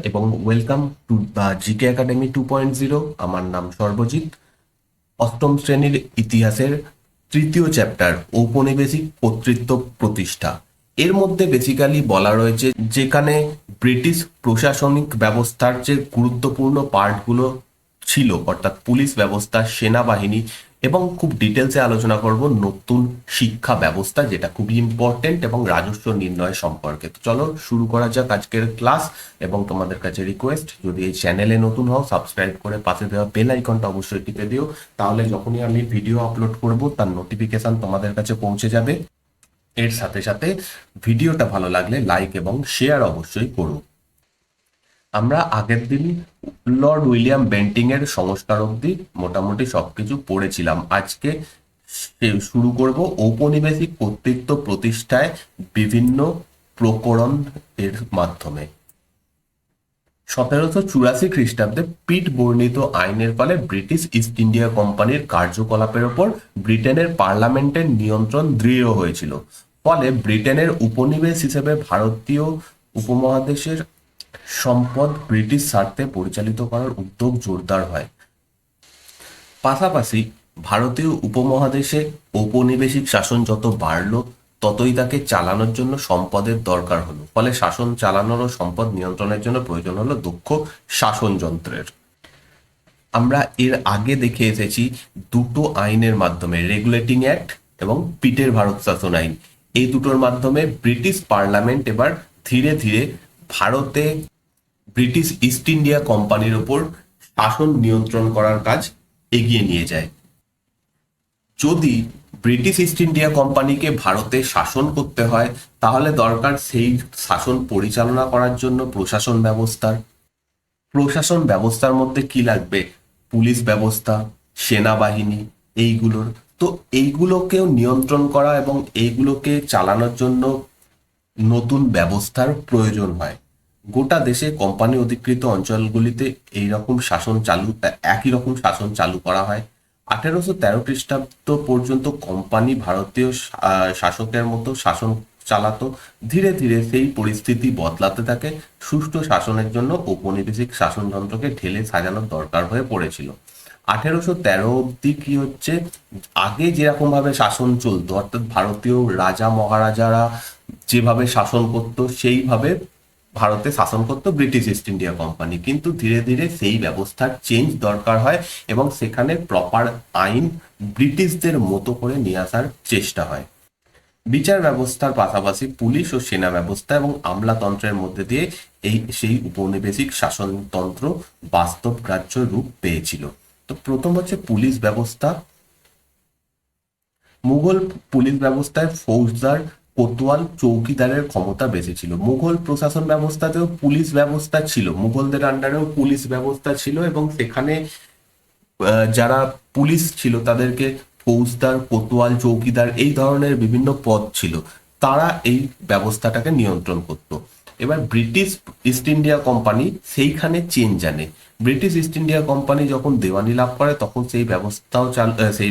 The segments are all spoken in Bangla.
এবং ওয়েলকাম টু জিকে একাডেমি 2.0। আমার নাম সর্বজিৎ। অষ্টম শ্রেণীর ইতিহাসের তৃতীয় চ্যাপ্টার ঔপনিবেশিক কর্তৃত্ব প্রতিষ্ঠা। এর মধ্যে বেসিক্যালি বলা রয়েছে যেখানে ব্রিটিশ প্রশাসনিক ব্যবস্থার যে গুরুত্বপূর্ণ পার্টগুলো ছিল, অর্থাৎ পুলিশ ব্যবস্থা, সেনাবাহিনী, এবং খুব ডিটেলসে আলোচনা করব নতুন শিক্ষা ব্যবস্থা, যেটা খুবই ইম্পর্টেন্ট, এবং রাজস্ব নির্ণয় সম্পর্কে। তো চলো শুরু করা যাক আজকের ক্লাস। এবং তোমাদের কাছে রিকোয়েস্ট, যদি এই চ্যানেলে নতুন হও সাবস্ক্রাইব করে পাশে দেওয়া বেল আইকনটা অবশ্যই টিপে দিও, তাহলে যখনই আমি ভিডিও আপলোড করব তার নোটিফিকেশন তোমাদের কাছে পৌঁছে যাবে। এর সাথে সাথে ভিডিওটা ভালো লাগলে লাইক এবং শেয়ার অবশ্যই করো। আমরা আগের দিন লর্ড উইলিয়াম বেন্টিং এর সংস্কার অবধি মোটামুটি সবকিছু পড়েছিলাম। আজকে শুরু করব ঔপনিবেশিক কর্তৃত্ব প্রতিষ্ঠায় বিভিন্ন প্রকরণ এর মাধ্যমে। 1784 খ্রিস্টাব্দে পিট বর্ণিত আইনের ফলে ব্রিটিশ ইস্ট ইন্ডিয়া কোম্পানির কার্যকলাপের ওপর ব্রিটেনের পার্লামেন্টের নিয়ন্ত্রণ দৃঢ় হয়েছিল। ফলে ব্রিটেনের উপনিবেশ হিসেবে ভারতীয় উপমহাদেশের সম্পদ ব্রিটিশ স্বার্থে পরিচালিত করার উদ্যোগ জোরদার হয়। পাশাপাশি ভারতীয় উপমহাদেশে ঔপনিবেশিক শাসন যত বাড়ল, ততই তাকে চালানোর জন্য সম্পদের দরকার হলো। ফলে শাসন চালানোর ও সম্পদ নিয়ন্ত্রণের জন্য প্রয়োজন হলো দক্ষ শাসনযন্ত্রের। আমরা এর আগে দেখে এসেছি দুটো আইনের মাধ্যমে, রেগুলেটিং অ্যাক্ট এবং পিটের ভারত শাসন আইন। এই দুটোর মাধ্যমে ব্রিটিশ পার্লামেন্ট এবার ধীরে ধীরে ভারতে ব্রিটিশ ইস্ট ইন্ডিয়া কোম্পানির ওপর শাসন নিয়ন্ত্রণ করার কাজ এগিয়ে নিয়ে যায়। যদি ব্রিটিশ ইস্ট ইন্ডিয়া কোম্পানিকে ভারতে শাসন করতে হয়, তাহলে দরকার সেই শাসন পরিচালনা করার জন্য প্রশাসন ব্যবস্থার মধ্যে কি লাগবে? পুলিশ ব্যবস্থা, সেনাবাহিনী, এইগুলোর। তো এইগুলোকেও নিয়ন্ত্রণ করা এবং এইগুলোকে চালানোর জন্য নতুন ব্যবস্থার প্রয়োজন হয়। গোটা দেশে কোম্পানি অধিকৃত অঞ্চলগুলিতে একই রকম শাসন চালু করা হয়। 1813 খ্রিস্টাব্দ পর্যন্ত কোম্পানি ভারতীয় শাসকের মতো শাসন চালাতো। ধীরে ধীরে সেই পরিস্থিতি বদলাতে থাকে। সুষ্ঠু শাসনের জন্য ঔপনিবেশিক শাসনযন্ত্রকে ঢেলে সাজানোর দরকার হয়ে পড়েছিল। 1813 অব্দি কি হচ্ছে, আগে যেরকম ভাবে শাসন চলতো, অর্থাৎ ভারতীয় রাজা মহারাজারা যেভাবে শাসন করতো সেইভাবে ভারতে শাসন করতো ব্রিটিশ ইস্ট ইন্ডিয়া কোম্পানি। কিন্তু ধীরে ধীরে সেই ব্যবস্থার চেঞ্জ দরকার হয় এবং সেখানে প্রপার আইন ব্রিটিশদের মতো করে নিয়ে আসার চেষ্টা হয়। বিচার ব্যবস্থার পাশাপাশি পুলিশ ও সেনা ব্যবস্থা এবং আমলাতন্ত্রের মধ্যে দিয়ে সেই উপনিবেশিক শাসনতন্ত্র বাস্তব গ্রাহ্য রূপ পেয়েছিল। তো প্রথম হচ্ছে পুলিশ ব্যবস্থা। মুঘল পুলিশ ব্যবস্থায় ফৌজদার, কোতোয়াল, চৌকিদারের ক্ষমতা বেশি ছিল। মুঘল প্রশাসন ব্যবস্থাতেও পুলিশ ব্যবস্থা ছিল, মুঘলদের আন্ডারেও পুলিশ ব্যবস্থা ছিল, এবং সেখানে যারা পুলিশ ছিল তাদেরকে ফৌজদার, কোতোয়াল, চৌকিদার এই ধরনের বিভিন্ন পদ ছিল, তারা এই ব্যবস্থাটাকে নিয়ন্ত্রণ করত। এবার ব্রিটিশ ইস্ট ইন্ডিয়া কোম্পানি সেইখানে চেঞ্জ আনে। ব্রিটিশ ইস্ট ইন্ডিয়া কোম্পানি যখন দেওয়ানি লাভ করে তখন সেই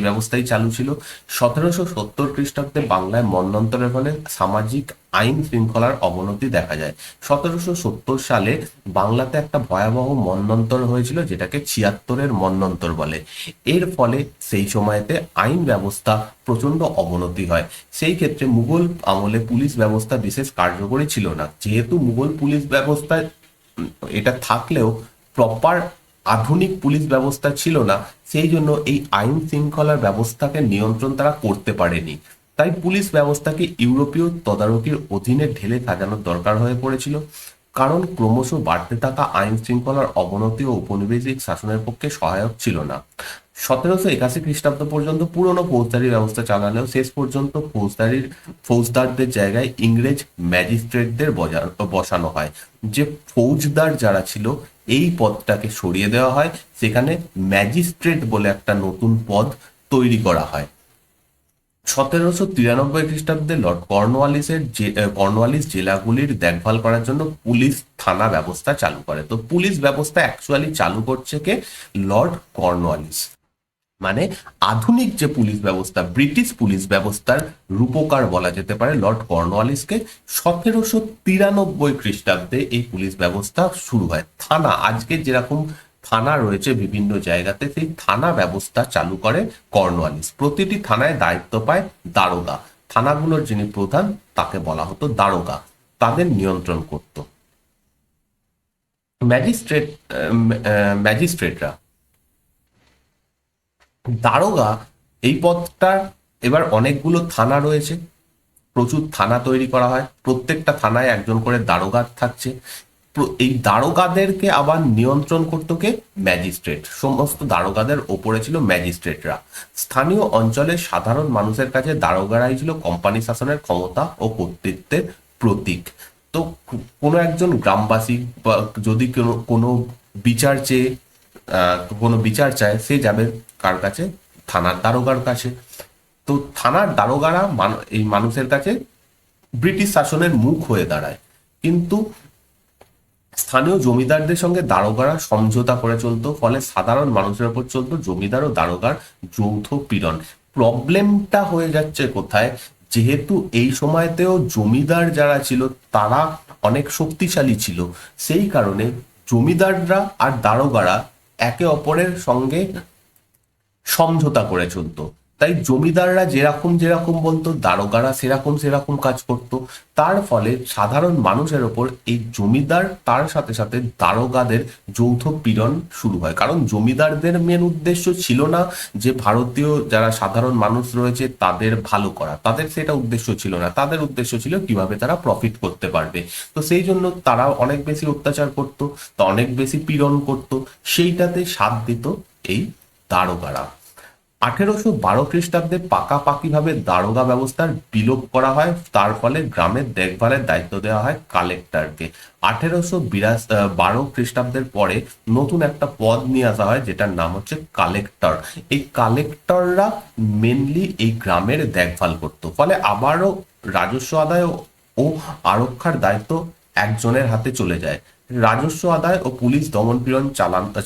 ব্যবস্থাই চালু ছিল। 1770 খ্রিস্টাব্দে বাংলায় মন্বন্তরের ফলে সামাজিক আইন শৃঙ্খলার অবনতি দেখা যায়। 1770 সালে বাংলাতে একটা ভয়াবহ মন্বন্তর হয়েছিল, যেটাকে 76-এর মন্বন্তর বলে। এর ফলে সেই সময়তে আইন ব্যবস্থা প্রচন্ড অবনতি হয়। সেই ক্ষেত্রে মুঘল আমলে পুলিশ ব্যবস্থা বিশেষ কার্যকরী ছিল না। যেহেতু মুঘল পুলিশ ব্যবস্থায় এটা থাকলেও প্রপার আধুনিক পুলিশ ব্যবস্থা ছিল না, সেই জন্য এই আইন শৃঙ্খলার ব্যবস্থাকে নিয়ন্ত্রণ তারা করতে পারেনি। তাই পুলিশ ব্যবস্থাকে ইউরোপীয় তদারকির অধীনে ঢেলে সাজানোর দরকার হয়ে পড়েছিল, কারণ ক্রমশ বাড়তে থাকা আইন শৃঙ্খলার অবনতি ও উপনিবেশিক শাসনের পক্ষে সহায়ক ছিল না। 1781 খ্রিস্টাব্দ পর্যন্ত পুরনো ফৌজদারি ব্যবস্থা চালালেও শেষ পর্যন্ত ফৌজদারদের জায়গায় ইংরেজ ম্যাজিস্ট্রেটদের বসানো হয়। যে ফৌজদার যারা ছিল এই পদটাকে সরিয়ে দেওয়া হয়, সেখানে ম্যাজিস্ট্রেট বলে একটা নতুন পদ তৈরি করা হয়। 1793 খ্রিস্টাব্দে লর্ড কর্নওয়ালিস জেলাগুলির দেখভাল করার জন্য পুলিশ থানা ব্যবস্থা চালু করে। তো পুলিশ ব্যবস্থা অ্যাকচুয়ালি চালু করছে কে? Lord Cornwallis. মানে আধুনিক যে পুলিশ ব্যবস্থা, ব্রিটিশ পুলিশ ব্যবস্থার রূপকার বলা যেতে পারে লর্ড কর্নওয়ালিসকে। 1793 খ্রিস্টাব্দে এই পুলিশ ব্যবস্থা শুরু হয়। থানা, আজকে যেরকম থানা রয়েছে বিভিন্ন জায়গাতে, সেই থানা ব্যবস্থা চালু করে কর্নওয়ালিস। প্রতিটি থানায় দায়িত্ব পায় দারোগা। থানাগুলোর যিনি প্রধান তাকে বলা হতো দারোগা, তাদের নিয়ন্ত্রণ করত ম্যাজিস্ট্রেট। ম্যাজিস্ট্রেটরা, দারোগা এই পদটা, এবার অনেকগুলো থানা রয়েছে, প্রচুর থানা তৈরি করা হয়, প্রত্যেকটা থানায় একজন করে দারোগা থাকছে। এই দারোগাদেরকে আবার নিয়ন্ত্রণ করতো কে? ম্যাজিস্ট্রেট। সমস্ত দারোগাদের ওপরে ছিল ম্যাজিস্ট্রেটরা। স্থানীয় অঞ্চলের সাধারণ মানুষের কাছে দারোগারাই ছিল কোম্পানি শাসনের ক্ষমতা ও কর্তৃত্বের প্রতীক। তো কোনো একজন গ্রামবাসী বা যদি কোনো বিচার চেয়ে কোনো বিচার চায়, সে যাবে কার কাছে? থানার দারোগার কাছে। তো থানার দারোগারা এই মানুষের কাছে ব্রিটিশ শাসনের মুখ হয়ে দাঁড়ায়। কিন্তু স্থানীয় জমিদারদের সঙ্গে দারোগারা সমঝোতা করে চলতো, ফলে সাধারণ মানুষের উপর চলতো জমিদার ও দারোগার যৌথ পীড়ন। প্রবলেমটা হয়ে যাচ্ছে কোথায়? যেহেতু এই সময়তেও জমিদার যারা ছিল তারা অনেক শক্তিশালী ছিল, সেই কারণে জমিদাররা আর দারোগারা একে অপরের সঙ্গে সমঝোতা করে চলতো। তাই জমিদাররা যেরকম যেরকম বলতো, দারোগারা সেরকম সেরকম কাজ করত। তার ফলে সাধারণ মানুষের ওপর এই জমিদার তার সাথে সাথে দারোগাদের যৌথ পীড়ন শুরু হয়। কারণ জমিদারদের মেন উদ্দেশ্য ছিল না যে ভারতীয় যারা সাধারণ মানুষ রয়েছে তাদের ভালো করা, তাদের সেটা উদ্দেশ্য ছিল না। তাদের উদ্দেশ্য ছিল কিভাবে তারা প্রফিট করতে পারবে। তো সেই জন্য তারা অনেক বেশি অত্যাচার করত, তা অনেক বেশি পীড়ন করত। সেইটাতে সাথ দিত এই দারোগারা। 1812 খ্রিস্টাব্দে পাকাপাকিভাবে দারোগা ব্যবস্থার বিলোপ করা হয়। তার ফলে গ্রামের দেখভালের দায়িত্ব দেওয়া হয় কালেক্টরকে। 1812 খ্রিস্টাব্দের পরে নতুন একটা পদ নিয়ে আসা হয়, যেটার নাম হচ্ছে কালেক্টর। এই কালেক্টররা মেনলি এই গ্রামের দেখভাল করত। ফলে আবারও রাজস্ব আদায় ও আরক্ষার দায়িত্ব একজনের হাতে চলে যায়। রাজস্ব আদায় ও পুলিশ দমন পীড়ন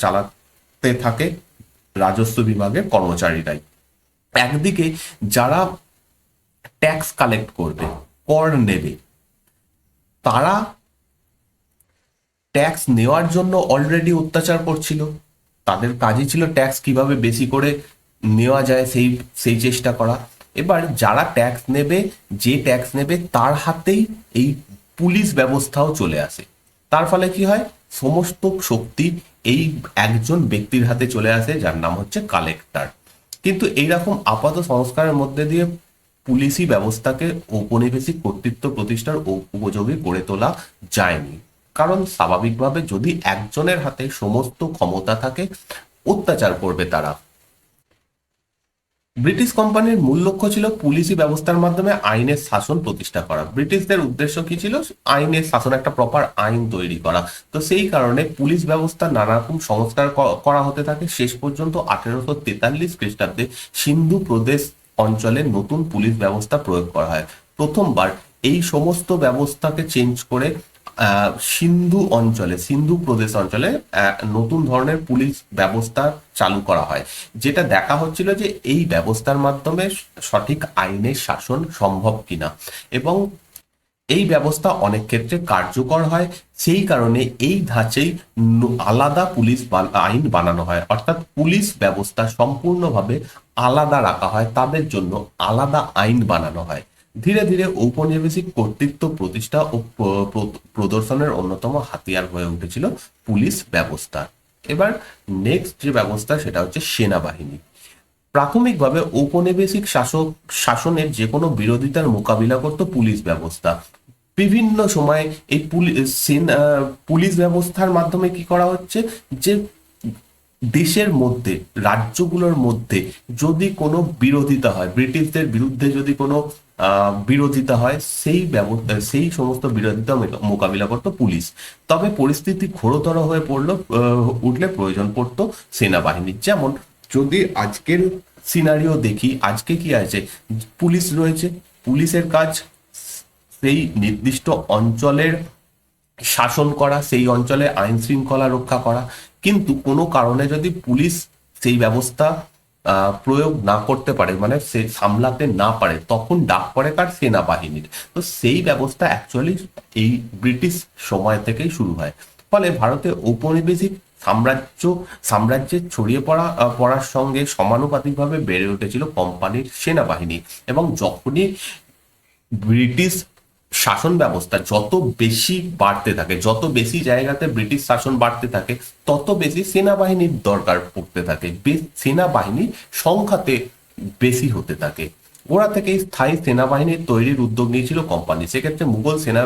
চালাতে থাকে রাজস্ব বিভাগের কর্মচারীরাই। একদিকে যারা ট্যাক্স কালেক্ট করবে, কর নেবে, তারা ট্যাক্স নেওয়ার জন্য অলরেডি অত্যাচার করছিল। তাদের কাজই ছিল ট্যাক্স কিভাবে বেশি করে নেওয়া যায় সেই সেই চেষ্টা করা। এবার যারা ট্যাক্স নেবে, যে ট্যাক্স নেবে তার হাতেই এই পুলিশ ব্যবস্থাও চলে আসে। তার ফলে কি হয়? সমস্ত শক্তি এই একজন ব্যক্তির হাতে চলে আসে, যার নাম হচ্ছে কালেক্টর। কিন্তু এইরকম আপাত সংস্কারের মধ্যে দিয়ে পুলিশি ব্যবস্থাকে ঔপনিবেশিক কর্তৃত্ব প্রতিষ্ঠার উপযোগী করে তোলা যায়নি। কারণ স্বাভাবিকভাবে যদি একজনের হাতে সমস্ত ক্ষমতা থাকে, অত্যাচার করবে তারা। ব্রিটিশ কোম্পানির মূল লক্ষ্য ছিল পুলিশি ব্যবস্থার মাধ্যমে আইনের শাসন প্রতিষ্ঠা করা। ব্রিটিশদের উদ্দেশ্য কি ছিল? আইনের শাসন, একটা প্রপার আইন তৈরি করা। তো সেই কারণে পুলিশ ব্যবস্থা নানা রকম সংস্কার করা হতে থাকে। শেষ পর্যন্ত 1843 খ্রিস্টাব্দে সিন্ধু প্রদেশ অঞ্চলে নতুন পুলিশ ব্যবস্থা প্রয়োগ করা হয়। প্রথমবার এই সমস্ত ব্যবস্থাকে চেঞ্জ করে সিন্ধু প্রদেশ অঞ্চলে নতুন ধরনের পুলিশ ব্যবস্থা চালু করা হয়, যেটা দেখা হচ্ছিল যে এই ব্যবস্থার মাধ্যমে সঠিক আইনের শাসন সম্ভব কিনা, এবং এই ব্যবস্থা অনেক ক্ষেত্রে কার্যকর হয়। সেই কারণে এই ধাঁচেই আলাদা পুলিশ আইন বানানো হয়, অর্থাৎ পুলিশ ব্যবস্থা সম্পূর্ণভাবে আলাদা রাখা হয়, তাদের জন্য আলাদা আইন বানানো হয়। ধীরে ধীরে ঔপনিবেশিক কর্তৃত্ব প্রতিষ্ঠা ও প্রদর্শনের অন্যতম হাতিয়ার হয়ে উঠেছিল পুলিশ ব্যবস্থা। এবার নেক্সট যে ব্যবস্থা সেটা হচ্ছে সেনাবাহিনী। প্রাথমিকভাবে ঔপনিবেশিক শাসনের যে কোনো বিরোধিতার মোকাবিলা করত পুলিশ ব্যবস্থা। বিভিন্ন সময় এই পুলিশ ব্যবস্থার মাধ্যমে কি করা হচ্ছে, যে দেশের মধ্যে, রাজ্যগুলোর মধ্যে যদি কোনো বিরোধিতা হয়, ব্রিটিশদের বিরুদ্ধে যদি কোনো বিরোধিতা হয়, সেই সমস্ত বিরোধিতা মোকাবিলা করতো পুলিশ। তবে পরিস্থিতি ঘোরতর হয়ে উঠলে প্রয়োজন পড়তো সেনাবাহিনীর। যেমন যদি আজকের সিনারিও দেখি, আজকে কি আছে, পুলিশ রয়েছে, পুলিশের কাজ সেই নির্দিষ্ট অঞ্চলের শাসন করা, সেই অঞ্চলে আইন শৃঙ্খলা রক্ষা করা। কিন্তু কোনো কারণে যদি পুলিশ সেই ব্যবস্থা প্রয়োগ না করতে পারে, মানে সে সামলাতে না পারে, তখন ডাক পড়ে কার? সেনাবাহিনীর। তো সেই ব্যবস্থা অ্যাকচুয়ালি এই ব্রিটিশ সময় থেকেই শুরু হয়। ফলে ভারতে ঔপনিবেশিক সাম্রাজ্যের ছড়িয়ে পড়ার সঙ্গে সমানুপাতিকভাবে বেড়ে উঠেছিল কোম্পানির সেনাবাহিনী। এবং যখনই ব্রিটিশ শাসন ব্যবস্থা যত বেশি বাড়তে থাকে, যত বেশি জায়গাতে ব্রিটিশ শাসন বাড়তে থাকে, তত বেশি সেনাবাহিনীর দরকার পড়তে থাকে, সেনাবাহিনী সংখ্যাতে বেশি হতে থাকে। ওরা থেকে স্থায়ী সেনাবাহিনীর তৈরির উদ্যোগ নিয়েছিল কোম্পানি। সেক্ষেত্রে মুঘল সেনা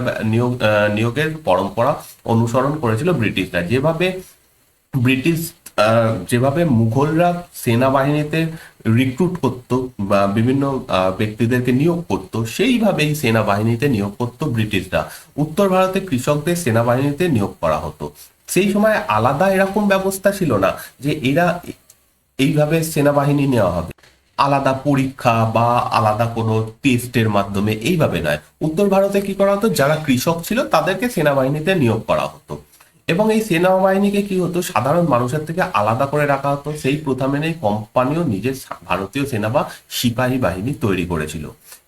নিয়োগের পরম্পরা অনুসরণ করেছিল ব্রিটিশরা। ব্রিটিশ যেভাবে মুঘলরা সেনাবাহিনীতে রিক্রুট করত বা বিভিন্ন ব্যক্তিদেরকে নিয়োগ করত, সেইভাবেই সেনাবাহিনীতে নিয়োগ করত ব্রিটিশরা। উত্তর ভারতে কৃষকদের সেনাবাহিনীতে নিয়োগ করা হতো। সেই সময় আলাদা এরকম ব্যবস্থা ছিল না যে এরা এইভাবে সেনাবাহিনী নেওয়া হবে, আলাদা পরীক্ষা বা আলাদা কোনো টেস্টের মাধ্যমে, এইভাবে নয়। উত্তর ভারতে কি করা হতো, যারা কৃষক ছিল তাদেরকে সেনাবাহিনীতে নিয়োগ করা হতো। এবং এই সেনাবাহিনীকে কি হতো, সাধারণ মানুষের থেকে আলাদা করে রাখা হতো। সেই প্রথা মেনেই কোম্পানিও নিজের ভারতীয় সেনা বা সিপাহী বাহিনী তৈরি করেছিল।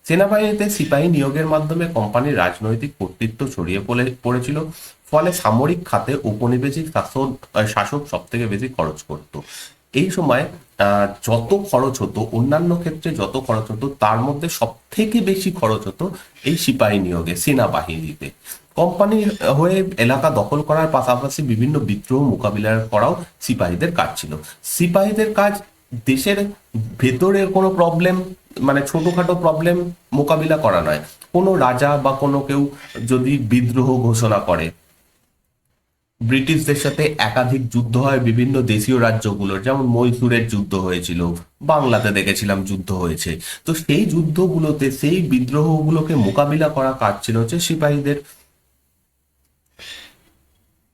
সেনাবাহিনীতে সিপাহী নিয়োগের মাধ্যমে কোম্পানির রাজনৈতিক কর্তৃত্ব ছড়িয়ে পড়েছিল। ফলে সামরিক খাতে ঔপনিবেশিক শাসক সব থেকে বেশি খরচ করত। এই সময় যত খরচ হতো, অন্যান্য ক্ষেত্রে যত খরচ হতো, তার মধ্যে সব থেকে বেশি খরচ হতো এই সিপাহী নিয়োগে, সেনাবাহিনীতে। কোম্পানির হয়ে এলাকা দখল করার পাশাপাশি বিভিন্ন বিদ্রোহ মোকাবিলা করাও সিপাহীদের কাজ ছিল। সিপাহীদের কাজ দেশের ভেতরে কোনো প্রবলেম, মানে ছোটখাটো প্রবলেম মোকাবিলা করা নয়। কোনো রাজা বা কোনো কেউ যদি বিদ্রোহ ঘোষণা করে, ব্রিটিশদের সাথে একাধিক যুদ্ধ হয় বিভিন্ন দেশীয় রাজ্যগুলোর, যেমন মহীশূরের যুদ্ধ হয়েছিল, বাংলাতে দেখেছিলাম যুদ্ধ হয়েছে। তো সেই যুদ্ধগুলোতে সেই বিদ্রোহগুলোকে মোকাবিলা করা কাজ ছিল হচ্ছে সিপাহীদের।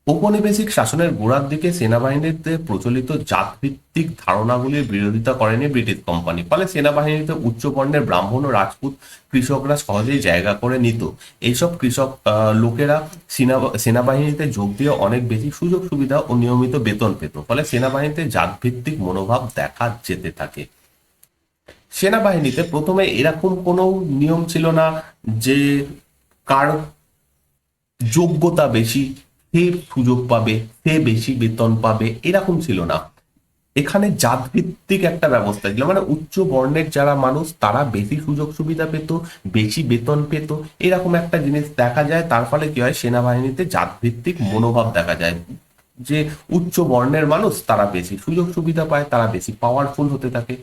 ঔপনিবেশিক শাসনের গোড়ার দিকে সেনাবাহিনীতে প্রচলিত জাতভিত্তিক ধারণাগুলির বিরোধিতা করেনি ব্রিটিশ কোম্পানি। ফলে সেনাবাহিনীতে উচ্চ বর্ণের ব্রাহ্মণ ও রাজপুত কৃষকরা সহজেই জায়গা করে নিত। এইসব কৃষক লোকেরা সেনাবাহিনীতে যোগ দিয়ে অনেক বেশি সুযোগ সুবিধা ও নিয়মিত বেতন পেত। ফলে সেনাবাহিনীতে জাতভিত্তিক মনোভাব দেখা যেতে থাকে। সেনাবাহিনীতে প্রথমে এরকম কোনো নিয়ম ছিল না যে কার যোগ্যতা বেশি সে সুযোগ পাবে, সে বেশি বেতন পাবে, এরকম ছিল না। এখানে জাতভিত্তিক একটা ব্যবস্থা ছিল, মানে উচ্চ বর্ণের যারা মানুষ তারা বেশি সুযোগ সুবিধা পেত, বেশি বেতন পেত, এরকম একটা জিনিস দেখা যায়। তার ফলে কি হয়, সেনাবাহিনীতে জাতভিত্তিক মনোভাব দেখা যায় যে উচ্চ বর্ণের মানুষ তারা বেশি সুযোগ সুবিধা পায়, তারা বেশি পাওয়ারফুল হতে থাকে।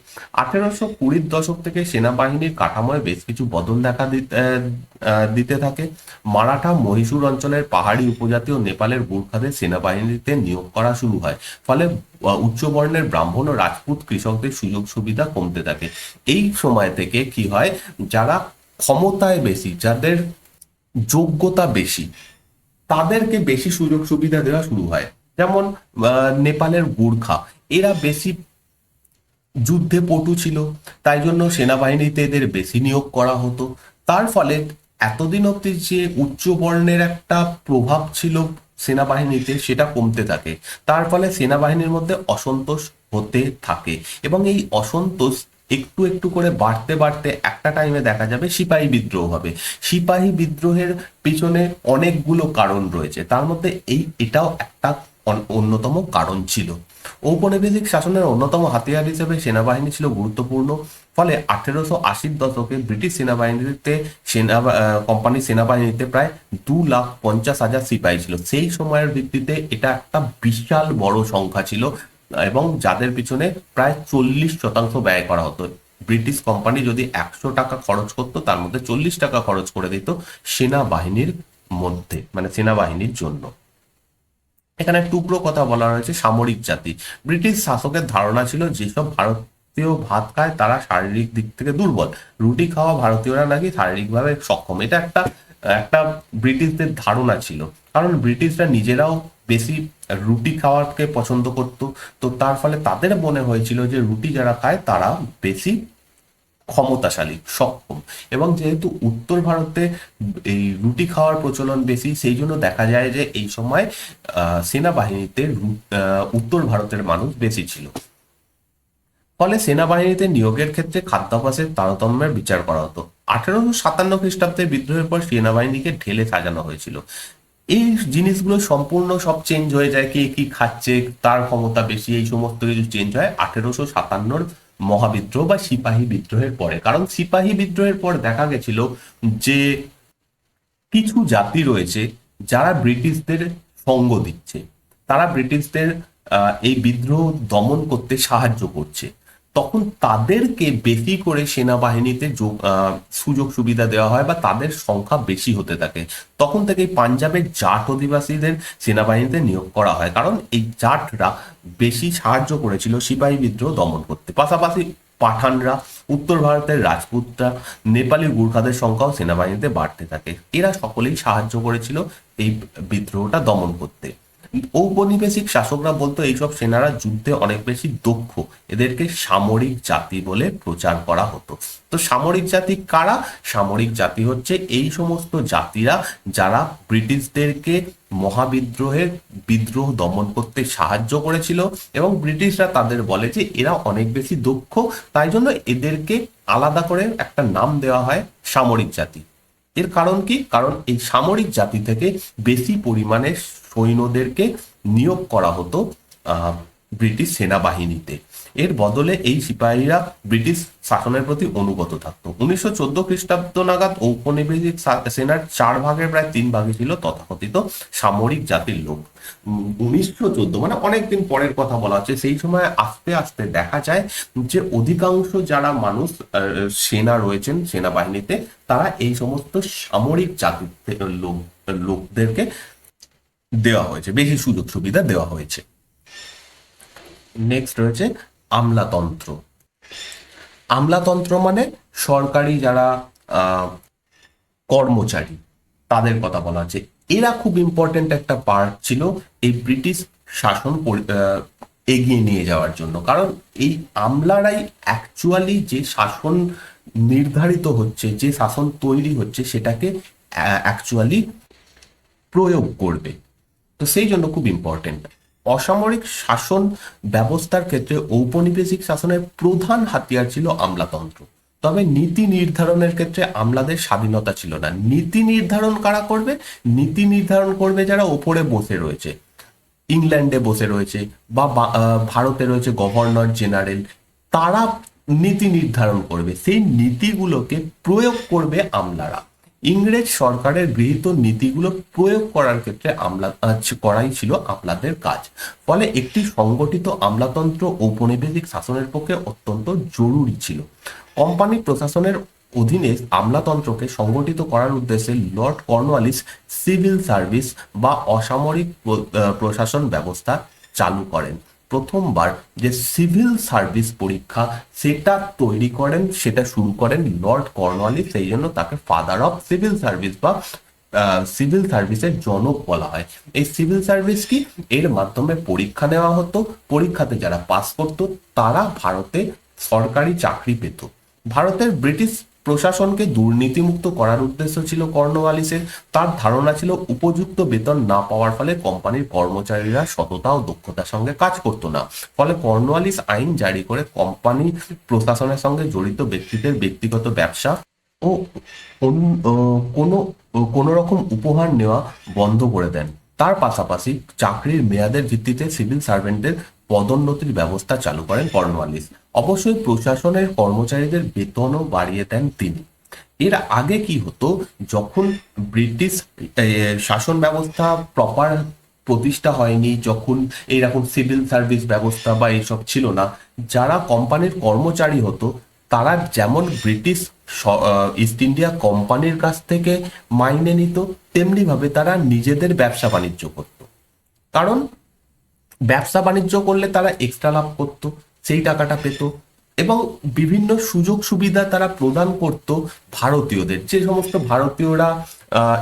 1820-র দশক থেকে সেনাবাহিনীর কাঠামোয় বেশ কিছু বদল দেখা দিতে থাকে। মারাঠা, মহীশূর অঞ্চলের পাহাড়ি উপজাতি ও নেপালের গুর্খাদের সেনাবাহিনীতে নিয়োগ করা শুরু হয়। ফলে উচ্চ বর্ণের ব্রাহ্মণ ও রাজপুত কৃষকদের সুযোগ সুবিধা কমতে থাকে। এই সময় থেকে কি হয়, যারা ক্ষমতায় বেশি, যাদের যোগ্যতা বেশি, তাদেরকে বেশি সুযোগ সুবিধা দেওয়া শুরু হয়। যেমন নেপালের গুর্খা, এরা বেশি যুদ্ধে পটু ছিল, তাই জন্য সেনাবাহিনীতে এদের বেশি নিয়োগ করা হতো। তার ফলে এতদিন অব্দি যে উচ্চ বর্ণের একটা প্রভাব ছিল সেনাবাহিনীতে, সেটা কমতে থাকে। তার ফলে সেনাবাহিনীর মধ্যে অসন্তোষ হতে থাকে, এবং এই অসন্তোষ একটু একটু করে বাড়তে বাড়তে একটা টাইমে দেখা যাবে সিপাহী বিদ্রোহ হবে। সিপাহী বিদ্রোহের পিছনে অনেকগুলো কারণ রয়েছে, তার মধ্যে এটাও একটা অন্যতম কারণ ছিল। ঔপনিবেশিক শাসনের অন্যতম হাতিয়ার হিসেবে সেনাবাহিনী ছিল গুরুত্বপূর্ণ। ফলে 1880-র দশকে ব্রিটিশ সেনাবাহিনীতে কোম্পানি সেনাবাহিনীতে প্রায় 2,50,000 সিপাহী ছিল। সেই সময়ের ভিত্তিতে এটা একটা বিশাল বড় সংখ্যা ছিল, এবং যাদের পিছনে প্রায় 40% ব্যয় করা হতো। ব্রিটিশ কোম্পানি যদি 100 টাকা খরচ করতো, তার মধ্যে 40 টাকা খরচ করে দিত সেনাবাহিনীর মধ্যে, মানে সেনাবাহিনীর জন্য। এখানে টুকরো কথা বলা হয়েছে সামরিক জাতি। ব্রিটিশ শাসকের ধারণা ছিল যেসব ভারতীয় ভাত খায় তারা শারীরিক দিক থেকে দুর্বল, রুটি খাওয়া ভারতীয়রা নাকি শারীরিকভাবে সক্ষম। এটা একটা একটা ব্রিটিশদের ধারণা ছিল, কারণ ব্রিটিশরা নিজেরাও বেশি রুটি খাওয়াকে পছন্দ করত। তো তার ফলে তাদের মনে হয়েছিল যে রুটি যারা খায় তারা বেশি ক্ষমতাশালী, সক্ষম। এবং যেহেতু উত্তর ভারতে এই রুটি খাওয়ার প্রচলন বেশি, সেই জন্য দেখা যায় যে এই সময় সেনাবাহিনীতে উত্তর ভারতের মানুষ বেশি ছিল। ফলে সেনাবাহিনীতে নিয়োগের ক্ষেত্রে খাদ্যাভ্যাসের তারতম্যের বিচার করা হতো। 1857 খ্রিস্টাব্দের বিদ্রোহের পর সেনাবাহিনীকে ঢেলে সাজানো হয়েছিল। এই জিনিসগুলো সম্পূর্ণ সব চেঞ্জ হয়ে যায়, কে কি খাচ্ছে, তার ক্ষমতা বেশি, এই সমস্ত কিছু চেঞ্জ হয় 1857 মহাবিদ্রোহ বা সিপাহী বিদ্রোহের পরে। কারণ সিপাহী বিদ্রোহের পর দেখা গেছিল যে কিছু জাতি রয়েছে যারা ব্রিটিশদের সঙ্গ দিচ্ছে, তারা ব্রিটিশদের এই বিদ্রোহ দমন করতে সাহায্য করছে। তখন তাদেরকে বেশি করে সেনাবাহিনীতে সুযোগ সুবিধা দেওয়া হয় বা তাদের সংখ্যা বেশি হতে থাকে। তখন থেকে পাঞ্জাবের জাট অধিবাসীদের সেনাবাহিনীতে নিয়োগ করা হয়, কারণ এই জাটরা বেশি সাহায্য করেছিল সিপাহী বিদ্রোহ দমন করতে। পাশাপাশি পাঠানরা, উত্তর ভারতের রাজপুতরা, নেপালি গুর্খাদের সংখ্যাও সেনাবাহিনীতে বাড়তে থাকে। এরা সকলেই সাহায্য করেছিল এই বিদ্রোহটা দমন করতে। ঔপনিবেশিক শাসকরা বলতো এইসব সেনারা যুদ্ধে অনেক বেশি দক্ষ, এদেরকে সামরিক জাতি বলে প্রচার করা হতো। তো সামরিক জাতি কারা? সামরিক জাতি হচ্ছে এই সমস্ত জাতিরা যারা ব্রিটিশদেরকে বিদ্রোহ দমন করতে সাহায্য করেছিল, এবং ব্রিটিশরা তাদের বলে যে এরা অনেক বেশি দক্ষ, তাই জন্য এদেরকে আলাদা করে একটা নাম দেওয়া হয় সামরিক জাতি। এর কারণ কি? কারণ এই সামরিক জাতি থেকে বেশি পরিমাণে সৈন্যদেরকে নিয়োগ করা হতো ব্রিটিশ সেনাবাহিনীতে। এর বদলে এই সিপাহীরা ব্রিটিশ শাসনের প্রতি অনুগত থাকতো। 1914 খ্রিস্টাব্দ নাগাদ ঔপনিবেশিক সেনার 4 ভাগের প্রায় 3 ভাগই ছিল তথাকথিত সামরিক জাতির লোক। 1914 মানে অনেকদিন পরের কথা বলা হচ্ছে, সেই সময় আস্তে আস্তে দেখা যায় যে অধিকাংশ যারা মানুষ সেনা রয়েছেন সেনাবাহিনীতে, তারা এই সমস্ত সামরিক জাতির লোকদেরকে দেওয়া হয়েছে, বেশি সুযোগ সুবিধা দেওয়া হয়েছে। নেক্সট রয়েছে আমলাতন্ত্র। আমলাতন্ত্র মানে সরকারি যারা কর্মচারী, তাদের কথা বলা হচ্ছে। এরা খুব ইম্পর্টেন্ট একটা পার্ট ছিল এই ব্রিটিশ শাসন এগিয়ে নিয়ে যাওয়ার জন্য। কারণ এই আমলারাই অ্যাকচুয়ালি যে শাসন নির্ধারিত হচ্ছে, যে শাসন তৈরি হচ্ছে, সেটাকে অ্যাকচুয়ালি প্রয়োগ করবে। তো সেই জন্য খুব ইম্পর্টেন্ট। অসামরিক শাসন ব্যবস্থার ক্ষেত্রে ঔপনিবেশিক শাসনের প্রধান হাতিয়ার ছিল আমলাতন্ত্র। তবে নীতি নির্ধারণের ক্ষেত্রে আমলাদের স্বাধীনতা ছিল না। নীতি নির্ধারণ কারা করবে? নীতি নির্ধারণ করবে যারা ওপরে বসে রয়েছে, ইংল্যান্ডে বসে রয়েছে বা ভারতে রয়েছে গভর্নর জেনারেল, তারা নীতি নির্ধারণ করবে। সেই নীতিগুলোকে প্রয়োগ করবে আমলারা। ইংরেজ সরকারের গৃহীত নীতিগুলো প্রয়োগ করার ক্ষেত্রে করাই ছিল আমলাদের কাজ। ফলে একটি সংগঠিত আমলাতন্ত্র ঔপনিবেশিক শাসনের পক্ষে অত্যন্ত জরুরি ছিল। কোম্পানি প্রশাসনের অধীনে আমলাতন্ত্রকে সংগঠিত করার উদ্দেশ্যে লর্ড কর্নওয়ালিস সিভিল সার্ভিস বা অসামরিক প্রশাসন ব্যবস্থা চালু করেন। প্রথমবার যে সিভিল সার্ভিস পরীক্ষা সেটা তৈরি করেন, সেটা শুরু করেন লর্ড কর্নওয়ালিস। সেই জন্য তাকে ফাদার অফ সিভিল সার্ভিস বা সিভিল সার্ভিসের জনক বলা হয়। এই সিভিল সার্ভিস কি? এর মাধ্যমে পরীক্ষা নেওয়া হতো, পরীক্ষাতে যারা পাস করতো তারা ভারতে সরকারি চাকরি পেত। ভারতের ব্রিটিশ প্রশাসনকে দুর্নীতিমুক্ত করার উদ্দেশ্য ছিল কর্নওয়ালিসের। তার ধারণা ছিল উপযুক্ত বেতন না পাওয়ার ফলে কোম্পানির কর্মচারীরা সততা ও দক্ষতার সঙ্গে কাজ করতো না। ফলে কর্নওয়ালিস আইন জারি করে কোম্পানি প্রশাসনের সঙ্গে জড়িত ব্যক্তিদের ব্যক্তিগত ব্যবসা ও কোনো কোনো রকম উপহার নেওয়া বন্ধ করে দেন। তার পাশাপাশি চাকরির মেয়াদের ভিত্তিতে সিভিল সার্ভেন্টদের পদোন্নতির ব্যবস্থা চালু করেন কর্নওয়ালিস। অবশ্যই প্রশাসনের কর্মচারীদের বেতনও বাড়িয়ে দেন তিনি। এর আগে কি হতো, যখন ব্রিটিশ শাসন ব্যবস্থা প্রপার প্রতিষ্ঠা হয়নি, যখন এইরকম সিভিল সার্ভিস ব্যবস্থা বা এইসব ছিল না, যারা কোম্পানির কর্মচারী হতো তারা যেমন ব্রিটিশ ইস্ট ইন্ডিয়া কোম্পানির কাছ থেকে মাইনে নিত, তেমনি ভাবে তারা নিজেদের ব্যবসা বাণিজ্য করত। কারণ ব্যবসা বাণিজ্য করলে তারা এক্সট্রা লাভ করত, সেই টাকাটা পেত, এবং বিভিন্ন সুযোগ সুবিধা তারা প্রদান করত ভারতীয়দের। যে সমস্ত ভারতীয়রা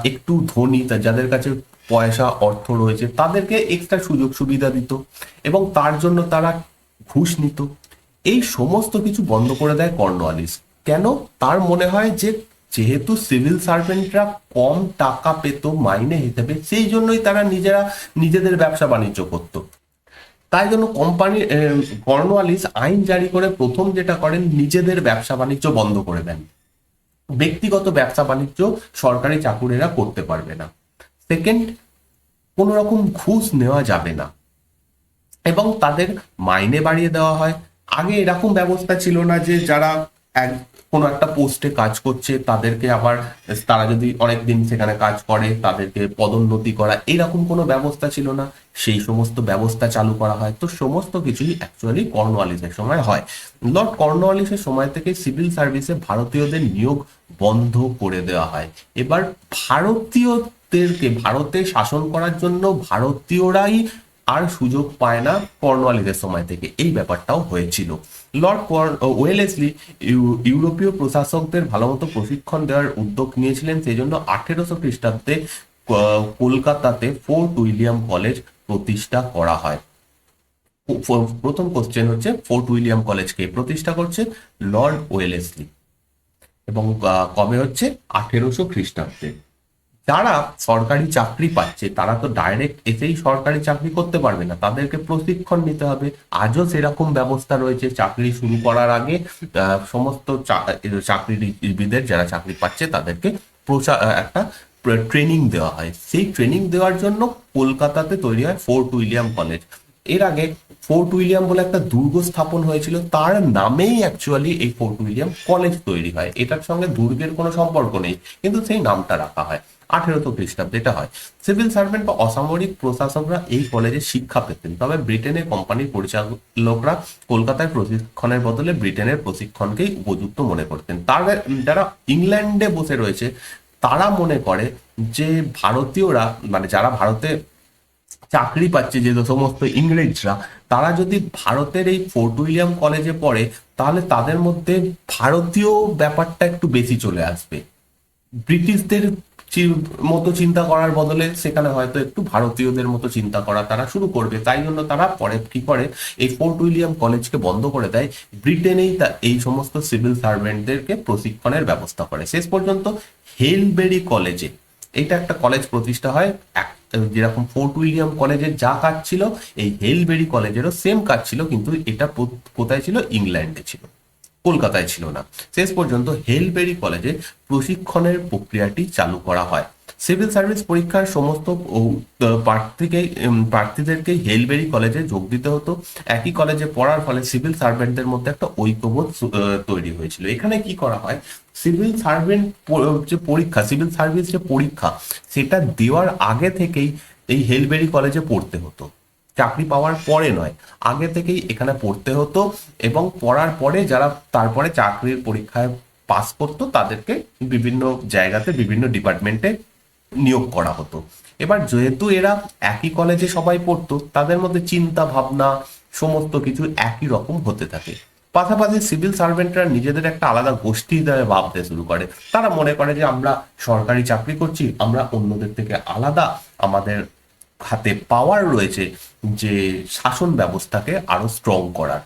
একটু ধনী, যাদের কাছে পয়সা অর্থ রয়েছে, তাদেরকে এক্সট্রা সুযোগ সুবিধা দিত এবং তার জন্য তারা ঘুষ নিত। এই সমস্ত কিছু বন্ধ করে দেয় কর্নওয়ালিস। কেন? তার মনে হয় যে যেহেতু সিভিল সার্ভেন্টরা কম টাকা পেত মাইনে হিসেবে, সেই জন্যই তারা নিজেদের ব্যবসা বাণিজ্য করত। তাই জন্য কোম্পানি কর্নওয়ালিস আইন জারি করে প্রথম যেটা করেন, নিজেদের ব্যবসা বাণিজ্য বন্ধ করে দেন। ব্যক্তিগত ব্যবসা বাণিজ্য সরকারি চাকুরেরা করতে পারবে না। সেকেন্ড, কোনো রকম ঘুষ নেওয়া যাবে না এবং তাদের মাইনে বাড়িয়ে দেওয়া হয়। আগে এরকম ব্যবস্থা ছিল না যে যারা এক কোনো একটা পোস্টে কাজ করছে তাদেরকে আবার, তারা যদি অনেক দিন সেখানে কাজ করে তাদেরকে পদোন্নতি করা, এরকম কোনো ব্যবস্থা ছিল না। সেই সমস্ত ব্যবস্থা চালু করা হয়। তো সমস্ত কিছুই অ্যাকচুয়ালি কর্নওয়ালিসের সময় হয়। লর্ড কর্নওয়ালিসের সময় থেকে সিভিল সার্ভিসে ভারতীয়দের নিয়োগ বন্ধ করে দেওয়া হয়। এবার ভারতীয়দেরকে ভারতে শাসন করার জন্য ভারতীয়রাই আর সুযোগ পায় না কর্নওয়ালিসের সময় থেকে, এই ব্যাপারটাও হয়েছিল। লর্ড ওয়েলেসলি ইউরোপীয় প্রশাসকদের ভালোমতো প্রশিক্ষণ দেওয়ার উদ্যোগ নিয়েছিলেন। সেই জন্য 1800 খ্রিস্টাব্দে কলকাতাতে ফোর্ট উইলিয়াম কলেজ প্রতিষ্ঠা করা হয়। প্রথম কোশ্চেন হচ্ছে, ফোর্ট উইলিয়াম কলেজ কে প্রতিষ্ঠা করছে? Lord Wellesley. এবং কবে হচ্ছে? 1800 খ্রিস্টাব্দে। যারা সরকারি চাকরি পাচ্ছে তারা তো ডাইরেক্ট এসেই সরকারি চাকরি করতে পারবে না, তাদেরকে প্রশিক্ষণ নিতে হবে। আজও সেরকম ব্যবস্থা রয়েছে। চাকরি শুরু করার আগে সমস্ত চাকরিজীবীদের যারা চাকরি পাচ্ছে তাদেরকে একটা ট্রেনিং দেওয়া হয়। সেই ট্রেনিং দেওয়ার জন্য কলকাতাতে তৈরি হয় ফোর্ট উইলিয়াম কলেজ। এর আগে ফোর্ট উইলিয়াম বলে একটা দুর্গ স্থাপন হয়েছিল, তার নামেই অ্যাকচুয়ালি এই ফোর্ট উইলিয়াম কলেজ তৈরি হয়। এটার সঙ্গে দুর্গের কোনো সম্পর্ক নেই, কিন্তু সেই নামটা রাখা হয়। 1800 খ্রিস্টাব্দে এটা হয়। সিভিল সার্ভেন্ট বা অসামরিক প্রশাসকরা এই কলেজে শিক্ষা পেতেন, তবে ব্রিটেনের কোম্পানির পরিচালকরা কলকাতায় প্রশিক্ষণের বদলে ব্রিটেনের প্রশিক্ষণকেই উপযুক্ত মনে করতেন। তারা যারা ইংল্যান্ডে বসে রয়েছে তারা মনে করে যে ভারতীয়রা, মানে যারা ভারতে চাকরি পাচ্ছে যে সমস্ত ইংরেজরা, তারা যদি ভারতের এই ফোর্ট উইলিয়াম কলেজে পড়ে তাহলে তাদের মধ্যে ভারতীয় ব্যাপারটা একটু বেশি চলে আসবে। ব্রিটিশদের মতো চিন্তা করার বদলে সেখানে হয়তো একটু ভারতীয়দের মতো চিন্তা করা তারা শুরু করবে। তাই জন্য তারা পরে কি করে, এই ফোর্ট উইলিয়াম কলেজকে বন্ধ করে দেয়। ব্রিটেনেই এই সমস্ত সিভিল সার্ভেন্টদেরকে প্রশিক্ষণের ব্যবস্থা করে। শেষ পর্যন্ত হেলবেরি কলেজে, এটা একটা কলেজ প্রতিষ্ঠা হয়। যেরকম ফোর্ট উইলিয়াম কলেজের যা কাজ ছিল, এই হেলবেরি কলেজেরও সেম কাজ ছিল, কিন্তু এটা কোথায় ছিল? ইংল্যান্ডে ছিল, কলকাতায় ছিল না। শেষ পর্যন্ত হেলবেরি কলেজে প্রশিক্ষণের প্রক্রিয়াটি চালু করা হয়। সিভিল সার্ভিস পরীক্ষার সমস্ত প্রার্থীদেরকে হেলবেরি কলেজে যোগ দিতে হতো। একই কলেজে পড়ার ফলে সিভিল সার্ভেন্টদের মধ্যে একটা ঐক্যবোধ তৈরি হয়েছিল। এখানে কি করা হয়, সিভিল সার্ভেন্ট যে পরীক্ষা, সিভিল সার্ভিস যে পরীক্ষা, সেটা দেওয়ার আগে থেকেই এই হেলবেরি কলেজে পড়তে হতো। চাকরি পাওয়ার পরে নয়, আগে থেকেই এখানে পড়তে হতো। এবং পড়ার পরে যারা তারপরে চাকরির পরীক্ষায় পাস করতো তাদেরকে বিভিন্ন জায়গাতে বিভিন্ন ডিপার্টমেন্টে নিয়োগ করা হতো। এবার যেহেতু এরা একই কলেজে সবাই পড়তো, তাদের মধ্যে চিন্তা ভাবনা সমস্ত কিছু একই রকম হতে থাকে। পাশাপাশি সিভিল সার্ভেন্টরা নিজেদের একটা আলাদা গোষ্ঠী হিসেবে ভাবতে শুরু করে। তারা মনে করে যে আমরা সরকারি চাকরি করছি, আমরা অন্যদের থেকে আলাদা, আমাদের হাতে পাওয়ার রয়েছে যে শাসন ব্যবস্থাকে আরো স্ট্রং করার।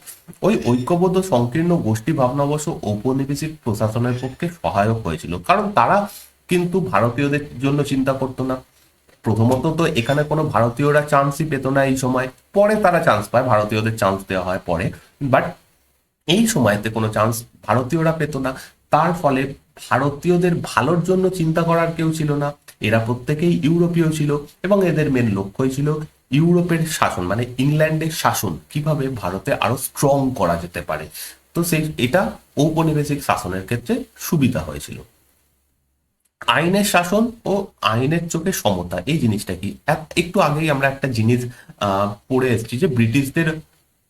ওই ঐক্যবদ্ধ সংকীর্ণ গোষ্ঠী ভাবনা অবশ্য ঔপনিবেশিক প্রশাসনের পক্ষে সহায়ক হয়েছিল, কারণ তারা কিন্তু ভারতীয়দের জন্য চিন্তা করতো না। প্রথমত তো এখানে কোনো ভারতীয়রা চান্সই পেত না এই সময়, পরে তারা চান্স পায়, ভারতীয়দের চান্স দেওয়া হয় পরে, বাট এই সময়তে কোনো চান্স ভারতীয়রা পেত না। তার ফলে ভারতীয়দের ভালোর জন্য চিন্তা করার কেউ ছিল না। এরা প্রত্যেকেই ইউরোপীয় ছিল এবং এদের মেন লক্ষ্যই ছিল ইউরোপের শাসন, মানে ইংল্যান্ডের শাসন কিভাবে ভারতে আরো স্ট্রং করা যেতে পারে। তো এটা ঔপনিবেশিক শাসনের ক্ষেত্রে সুবিধা হয়েছিল। আইনের শাসন ও আইনের চোখে সমতা, এই জিনিসটা কি? একটু আগেই আমরা একটা জিনিস পড়ে এসেছি যে ব্রিটিশদের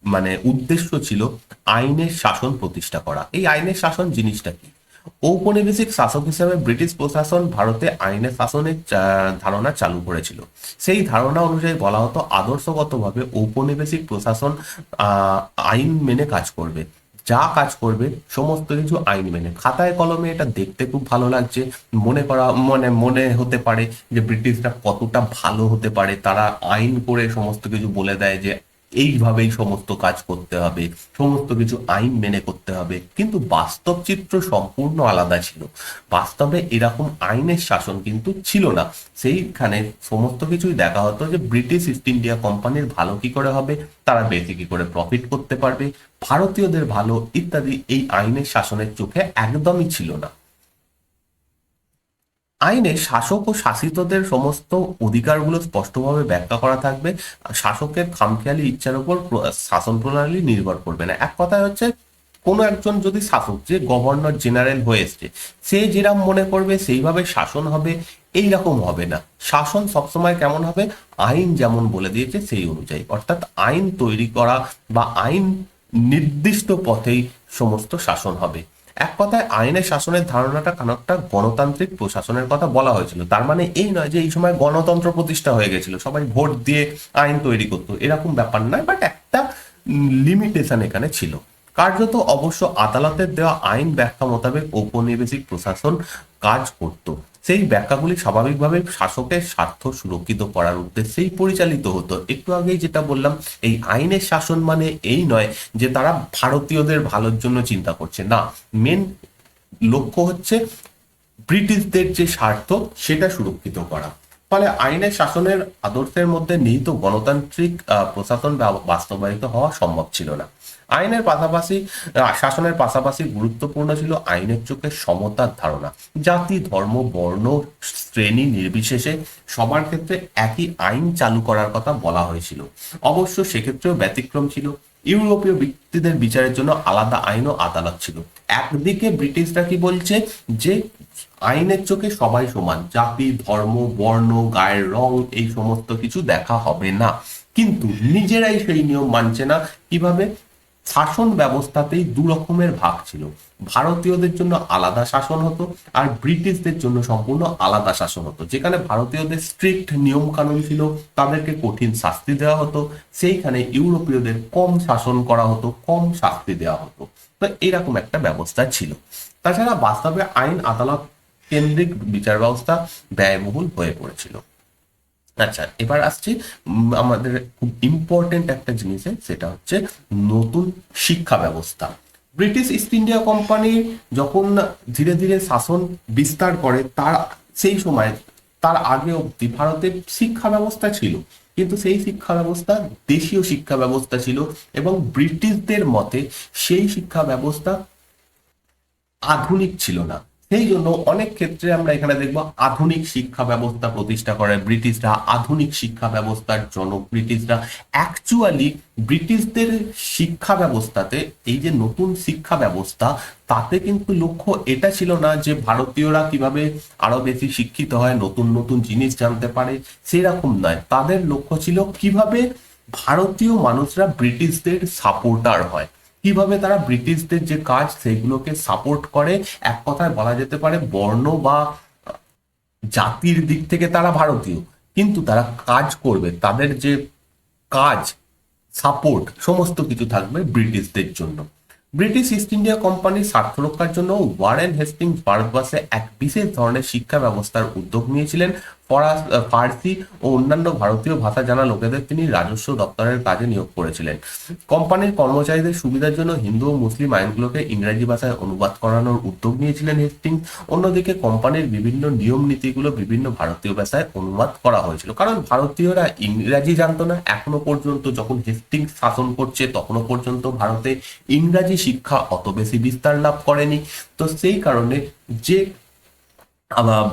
মানে উদ্দেশ্য ছিল আইনের শাসন প্রতিষ্ঠা করা। এই আইনের শাসন জিনিসটা কি? ঔপনিবেশিক শাসক হিসেবে ব্রিটিশ প্রশাসন ভারতে আইনের শাসনের ধারণা চালু করেছিল। সেই ধারণা অনুযায়ী বলা হতো আদর্শগতভাবে ঔপনিবেশিক প্রশাসন আইন মেনে কাজ করবে, যা কাজ করবে সমস্ত কিছু আইন মেনে। খাতায় কলমে এটা দেখতে খুব ভালো লাগছে, মনে হতে পারে যে ব্রিটিশরা কতটা ভালো হতে পারে, তারা আইন করে সমস্ত কিছু বলে দেয় যে এইভাবেই সমস্ত কাজ করতে হবে, সমস্ত কিছু আইন মেনে করতে হবে, কিন্তু বাস্তব চিত্র সম্পূর্ণ আলাদা ছিল। বাস্তবে এরকম আইনের শাসন কিন্তু ছিল না। সেইখানে সমস্ত কিছুই দেখা হতো যে ব্রিটিশ ইস্ট ইন্ডিয়া কোম্পানির ভালো কি করে হবে, তারা বেশি কি করে প্রফিট করতে পারবে, ভারতীয়দের ভালো ইত্যাদি এই আইনের শাসনের চোখে একদমই ছিল না। আইনে শাসক ও শাসিতদের সমস্ত অধিকারগুলো স্পষ্টভাবে ব্যাখ্যা করা থাকবে। শাসকের খামখেয়ালি ইচ্ছার উপর শাসন প্রণালী নির্ভর করবে না। এক কথায় হচ্ছে, কোনো একজন যদি শাসক, যে গভর্নর জেনারেল হয়ে এসছে, সে যেরকম মনে করবে সেইভাবে শাসন হবে, এই রকম হবে না। শাসন সবসময় কেমন হবে, আইন যেমন বলে দিয়েছে সেই অনুযায়ী, অর্থাৎ আইন তৈরি করা বা আইন নির্দিষ্ট পথেই সমস্ত শাসন হবে। এক কথায় আইনের শাসনের ধারণাটা খানিকটা গণতান্ত্রিক প্রশাসনের কথা বলা হয়েছিল। তার মানে এই নয় যে এই সময় গণতন্ত্র প্রতিষ্ঠা হয়ে গেছিল, সবাই ভোট দিয়ে আইন তৈরি করতো, এরকম ব্যাপার নয়, বাট একটা লিমিটেশন এখানে ছিল। কার্যত অবশ্য আদালতের দেওয়া আইন ব্যাখ্যা মোতাবেক ঔপনিবেশিক প্রশাসন কাজ করত। সেই ব্যাখ্যাগুলি স্বাভাবিকভাবে শাসকের স্বার্থ সুরক্ষিত করার উদ্দেশ্যেই পরিচালিত হতো। একটু আগেই যেটা বললাম, এই আইনের শাসন মানে এই নয় যে তারা ভারতীয়দের ভালোর জন্য চিন্তা করছে, না, মেন লক্ষ্য হচ্ছে ব্রিটিশদের যে স্বার্থ সেটা সুরক্ষিত করা। ফলে আইনের শাসনের আদর্শের মধ্যে নিহিত গণতান্ত্রিক প্রশাসন বাস্তবায়িত হওয়া সম্ভব ছিল না। আইনের পাশাপাশি শাসনের পাশাপাশি গুরুত্বপূর্ণ ছিল আইনের চোখে সমতার ধারণা। জাতি, ধর্ম, বর্ণ, শ্রেণী নির্বিশেষে সবার ক্ষেত্রে একই আইন চালু করার কথা বলা হয়েছিল। অবশ্য সেক্ষেত্রেও ব্যতিক্রম ছিল। ইউরোপীয় ব্যক্তিদের বিচারের জন্য আলাদা আইন ও আদালত ছিল। একদিকে ব্রিটিশরা কি বলছে যে আইনের চোখে সবাই সমান, জাতি, ধর্ম, বর্ণ, গায়ের রং এই সমস্ত কিছু দেখা হবে না, কিন্তু নিজেরাই সেই নিয়ম মানছে না। কিভাবে, শাসন ব্যবস্থাতেই দু রকমের ভাগ ছিল। ভারতীয়দের জন্য আলাদা শাসন হতো, আর ব্রিটিশদের জন্য সম্পূর্ণ আলাদা শাসন হতো। যেখানে ভারতীয়দের স্ট্রিক্ট নিয়ম কানুন ছিল, তাদেরকে কঠিন শাস্তি দেওয়া হতো, সেইখানে ইউরোপীয়দের কম শাসন করা হতো, কম শাস্তি দেওয়া হতো। তো এরকম একটা ব্যবস্থা ছিল। তাছাড়া বাস্তবে আইন আদালত কেন্দ্রিক বিচার ব্যবস্থা ব্যয়বহুল হয়ে পড়েছিল। আচ্ছা, এবার আসছি আমাদের খুব ইম্পর্টেন্ট একটা জিনিসে, সেটা হচ্ছে নতুন শিক্ষা ব্যবস্থা। ব্রিটিশ ইস্ট ইন্ডিয়া কোম্পানি যখন ধীরে ধীরে শাসন বিস্তার করে, তার সেই সময়, তার আগে অবধি ভারতের শিক্ষা ব্যবস্থা ছিল, কিন্তু সেই শিক্ষা ব্যবস্থা দেশীয় শিক্ষা ব্যবস্থা ছিল, এবং ব্রিটিশদের মতে সেই শিক্ষা ব্যবস্থা আধুনিক ছিল না। সেই জন্য অনেক ক্ষেত্রে আমরা এখানে দেখব আধুনিক শিক্ষা ব্যবস্থা প্রতিষ্ঠা করে ব্রিটিশরা, আধুনিক শিক্ষা ব্যবস্থার জনক ব্রিটিশরা। অ্যাকচুয়ালি ব্রিটিশদের শিক্ষা ব্যবস্থাতে, এই যে নতুন শিক্ষা ব্যবস্থা, তাতে কিন্তু লক্ষ্য এটা ছিল না যে ভারতীয়রা কিভাবে আরো বেশি শিক্ষিত হয়, নতুন নতুন জিনিস জানতে পারে, সেরকম নয়। তাদের লক্ষ্য ছিল কিভাবে ভারতীয় মানুষরা ব্রিটিশদের সাপোর্টার হয়, কিভাবে তারা ব্রিটিশদের যে কাজ সেগুলোকে সাপোর্ট করে। এক কথায় বলা যেতে পারে বর্ণ বা জাতির দিক থেকে তারা ভারতীয়, কিন্তু তারা কাজ করবে, তাদের যে কাজ, সাপোর্ট, সমস্ত কিছু থাকবে ব্রিটিশদের জন্য। ব্রিটিশ ইস্ট ইন্ডিয়া কোম্পানির স্বার্থ রক্ষার জন্য ওয়ারেন হেস্টিংস ভারতবর্ষে এক বিশেষ ধরনের শিক্ষা ব্যবস্থার উদ্যোগ নিয়েছিলেন। ফার্সি ও অন্যান্য ভারতীয় ভাষা জানা লোকেদের তিনি রাজস্ব দপ্তরের কাজে নিয়োগ করেছিলেন। কোম্পানির কর্মচারীদের সুবিধার জন্য হিন্দু ও মুসলিম আইনগুলোকে ইংরেজি ভাষায় অনুবাদ করানোর উদ্যোগ নিয়েছিলেন হেস্টিংস। অন্যদিকে কোম্পানির বিভিন্ন নিয়ম নীতিগুলো বিভিন্ন ভারতীয় ভাষায় অনুবাদ করা হয়েছিল, কারণ ভারতীয়রা ইংরাজি জানতো না। এখনো পর্যন্ত যখন হেস্টিংস শাসন করছে তখনও পর্যন্ত ভারতে ইংরাজি শিক্ষা অত বেশি বিস্তার লাভ করেনি। তো সেই কারণে যে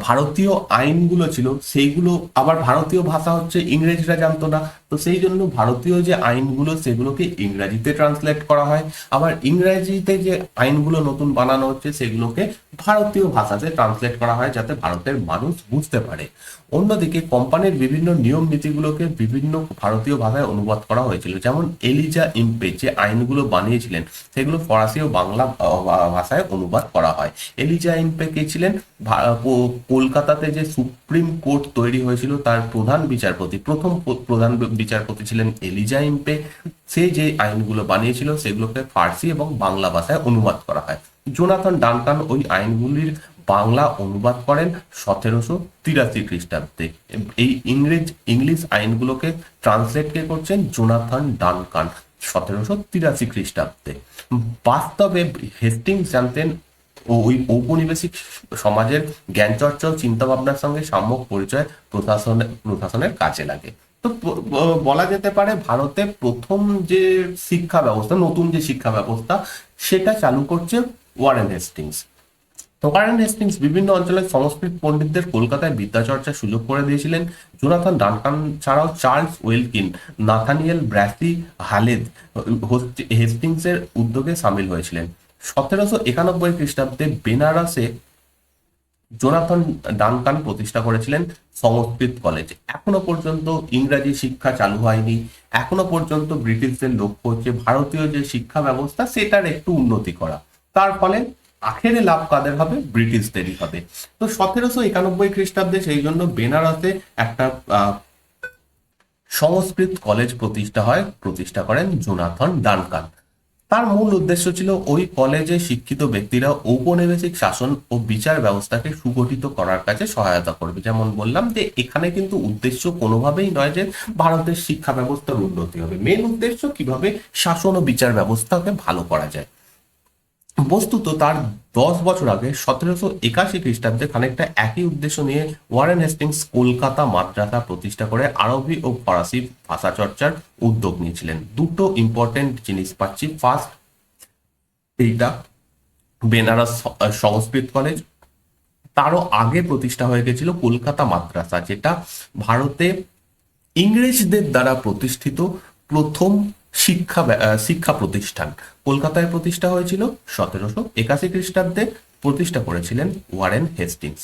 ভারতীয় আইনগুলো ছিল সেইগুলো, আবার ভারতীয় ভাষা হচ্ছে ইংরেজরা জানতো না, তো সেই জন্য ভারতীয় যে আইনগুলো সেগুলোকে ইংরাজিতে ট্রান্সলেট করা হয়, আবার ইংরেজিতে যে আইনগুলো নতুন বানানো হচ্ছে সেগুলোকে ভারতীয় ভাষাতে ট্রান্সলেট করা হয়, যাতে ভারতের মানুষ বুঝতে পারে। অন্যদিকে কোম্পানির বিভিন্ন নিয়ম নীতিগুলোকে বিভিন্ন ভারতীয় ভাষায় অনুবাদ করা হয়েছিল। যেমন এলিজা ইম্পে যে আইনগুলো বানিয়েছিলেন সেগুলো ফরাসি ও বাংলা ভাষায় অনুবাদ করা হয়। এলিজা ইম্পে কে ছিলেন, কলকাতাতে যে সুপ্রিম কোর্ট তৈরি হয়েছিল তার প্রধান বিচারপতি, প্রথম প্রধান বিচারপতি ছিলেন এলিজা ইম্পে। সে যে আইনগুলো বানিয়েছিল সেগুলোকে ফার্সি এবং বাংলা ভাষায় অনুবাদ করা হয়। জোনাথন ডানকান ওই আইনগুলির বাংলা অনুবাদ করেন 1783 খ্রিস্টাব্দে। এই ইংলিশ আইনগুলোকে ট্রান্সলেট কে করছেন? জোনাথন ডানকান 1783 খ্রিস্টাব্দে। বাস্তবে হেস্টিংস জানতেন ওই ঔপনিবেশিক সমাজের জ্ঞান চর্চা ও চিন্তা ভাবনার সঙ্গে সাম্যক পরিচয় প্রশাসনের কাজে লাগে। তো বলা যেতে পারে ভারতে প্রথম যে শিক্ষা ব্যবস্থা, নতুন যে শিক্ষা ব্যবস্থা, সেটা চালু করছে ওয়ারেন হেস্টিংস। তো ওয়ারেন হেস্টিংস বিভিন্ন অঞ্চলের সংস্কৃত পণ্ডিতদের কলকাতায় বিদ্যাচর্চার সুযোগ করে দিয়েছিলেন। জোনাথন ডানকান ছাড়াও চার্লস ওয়েলকিন, নাথানিয়েল ব্র্যাসি হালেদ হেস্টিংসের উদ্যোগে সামিল হয়েছিলেন। 1791 খ্রিস্টাব্দে বেনারসে জোনাথন ডানকান প্রতিষ্ঠা করেছিলেন সংস্কৃত কলেজ। এখনো পর্যন্ত ইংরাজি শিক্ষা চালু হয়নি, এখনো পর্যন্ত ব্রিটিশদের লক্ষ্য হচ্ছে ভারতীয় যে শিক্ষা ব্যবস্থা সেটার একটু উন্নতি করা। তার ফলে আখেরে লাভ কাদের হবে? ব্রিটিশদেরই হবে। তো 1791 খ্রিস্টাব্দে সেই জন্য বেনারসে একটা সংস্কৃত কলেজ প্রতিষ্ঠা করেন জোনাথন ডানকান। তার মূল উদ্দেশ্য ছিল ওই কলেজে শিক্ষিত ব্যক্তিরা ঔপনিবেশিক শাসন ও বিচার ব্যবস্থাকে সুগঠিত করার কাজে সহায়তা করবে। যেমন বললাম যে এখানে কিন্তু উদ্দেশ্য কোনোভাবেই নয় যে ভারতের শিক্ষা ব্যবস্থার উন্নতি হবে, মেন উদ্দেশ্য কিভাবে শাসন ও বিচার ব্যবস্থাকে ভালো করা যায়। বস্তুত তার 10 বছর আগে 1781 খ্রিস্টাব্দে খানিকটা একই উদ্দেশ্য নিয়ে ওয়ারেন হেস্টিংস কলকাতা মাদ্রাসা প্রতিষ্ঠা করে আরবি ও ফরাসি ভাষা চর্চার উদ্যোগ নিয়েছিলেন। দুটো ইম্পর্টেন্ট জিনিস পাচ্ছি। ফার্স্ট, এইটা বেনারস সংস্কৃত কলেজ। তারও আগে প্রতিষ্ঠা হয়ে গেছিল কলকাতা মাদ্রাসা, যেটা ভারতে ইংরেজদের দ্বারা প্রতিষ্ঠিত প্রথম শিক্ষা প্রতিষ্ঠান। কলকাতায় প্রতিষ্ঠা হয়েছিল 1781 খ্রিস্টাব্দে, প্রতিষ্ঠা করেছিলেন ওয়ারেন হেস্টিংস।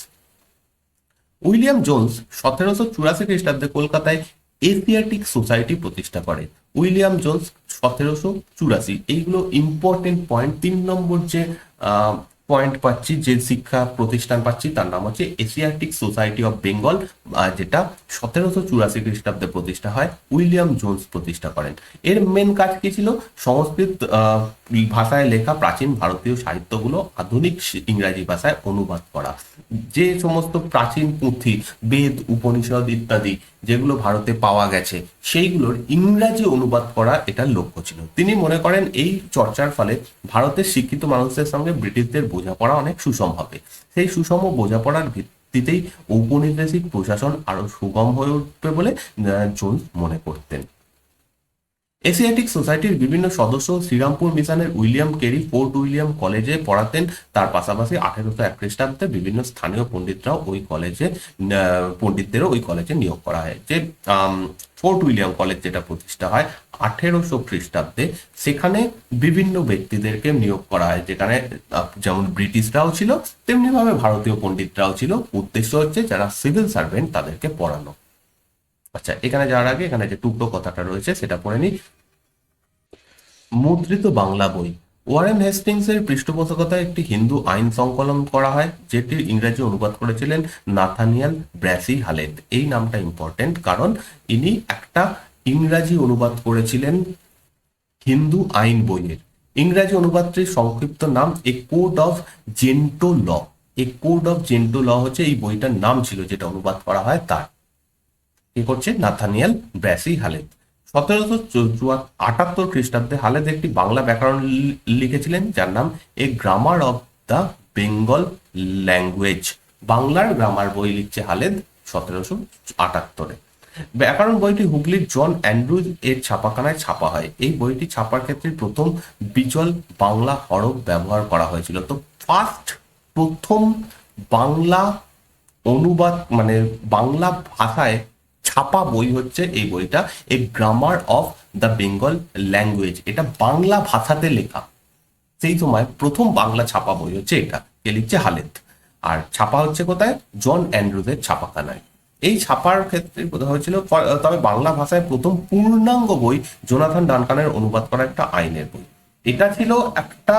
উইলিয়াম জোন্স 1784 খ্রিস্টাব্দে কলকাতায় এশিয়াটিক সোসাইটি প্রতিষ্ঠা করে। উইলিয়াম জোন্স 1784, এইগুলো ইম্পর্টেন্ট পয়েন্ট। 3 নম্বর যে পয়েন্ট পাচ্ছি, যে শিক্ষা প্রতিষ্ঠান পাচ্ছি, তার নাম হচ্ছে এশিয়াটিক সোসাইটি অফ বেঙ্গল, যেটা 1784 খ্রিস্টাব্দে প্রতিষ্ঠা হয়। উইলিয়াম জোন্স প্রতিষ্ঠা করেন। এর মেন কাজ কি ছিল? সংস্কৃত ভাষায় লেখা প্রাচীন ভারতীয় সাহিত্যগুলো আধুনিক ইংরাজি ভাষায় অনুবাদ করা। যে সমস্ত প্রাচীন পুঁথি, বেদ, উপনিষদ ইত্যাদি যেগুলো ভারতে পাওয়া গেছে, সেইগুলোর ইংরাজি অনুবাদ করা এটার লক্ষ্য ছিল। তিনি মনে করেন এই চর্চার ফলে ভারতের শিক্ষিত মানুষদের সঙ্গে ব্রিটিশদের বোঝাপড়া অনেক সুষম হবে। সেই সুষম বোঝাপড়ার ভিত্তিতেই ঔপনিবেশিক প্রশাসন আরো সুগম হয়ে উঠবে বলে জোন্স মনে করতেন। এশিয়াটিক সোসাইটির বিভিন্ন সদস্য শ্রীরামপুর মিশনের উইলিয়াম কেরি ফোর্ট উইলিয়াম কলেজে পড়াতেন। তার পাশাপাশি 1801 খ্রিস্টাব্দে বিভিন্ন স্থানীয় পণ্ডিতদেরও ওই কলেজে নিয়োগ করা হয়। যে ফোর্ট উইলিয়াম কলেজ যেটা প্রতিষ্ঠা হয় 1800 খ্রিস্টাব্দে, সেখানে বিভিন্ন ব্যক্তিদেরকে নিয়োগ করা হয়, যেখানে যেমন ব্রিটিশরাও ছিল তেমনি ভাবে ভারতীয় পণ্ডিতরাও ছিল। উদ্দেশ্য হচ্ছে যারা সিভিল সার্ভেন্ট তাদেরকে পড়ানো। আচ্ছা, এখানে যাওয়ার আগে এখানে যে টুকরো কথাটা রয়েছে সেটা পড়ে নিই। মুদ্রিত বাংলা বই। ওয়ারেন হেস্টিংস এর পৃষ্ঠপোষকতায় একটি হিন্দু আইন সংকলন করা হয়, যেটির ইংরেজি অনুবাদ করেছিলেন নাথানিয়েল ব্র্যাসি হালেদ। এই নামটা ইম্পর্টেন্ট, কারণ ইনি একটা ইংরাজি অনুবাদ করেছিলেন হিন্দু আইন বইয়ের। ইংরাজি অনুবাদটির সংক্ষিপ্ত নাম A code of Gentoo law. A code of Gentoo law হচ্ছে এই বইটার নাম ছিল, যেটা অনুবাদ করা হয় তার। কি করছে? নাথানিয়েল ব্র্যাসি হালেদ। 1778 খ্রিস্টাব্দে হালেদ একটি বাংলা ব্যাকরণ লিখেছিলেন, যার নাম A grammar of the Bengal language. বাংলার গ্রামার বই লিখছে হালেদ 1778-এ। ব্যাকরণ বইটি হুগলির জন অ্যান্ড্রুজ এর ছাপাখানায় ছাপা হয়। এই বইটি ছাপার ক্ষেত্রে প্রথম বিজল বাংলা হরফ ব্যবহার করা হয়েছিল। তো প্রথম বাংলা অনুবাদ, মানে বাংলা ভাষায় ছাপা বই হচ্ছে এই বইটা, A grammar of the Bengal language. এটা বাংলা ভাষাতে লেখা। সেই সময় প্রথম বাংলা ছাপা বই হচ্ছে এটা। কে লিখছে? হালেদ। আর ছাপা হচ্ছে কোথায়? জন অ্যান্ড্রুজের ছাপাখানায়। এই ছাপার ক্ষেত্রে কোথাও হয়েছিল, তবে বাংলা ভাষায় প্রথম পূর্ণাঙ্গ বই জোনাথন ডানকানের অনুবাদ করা একটা আইনের বই। এটা ছিল একটা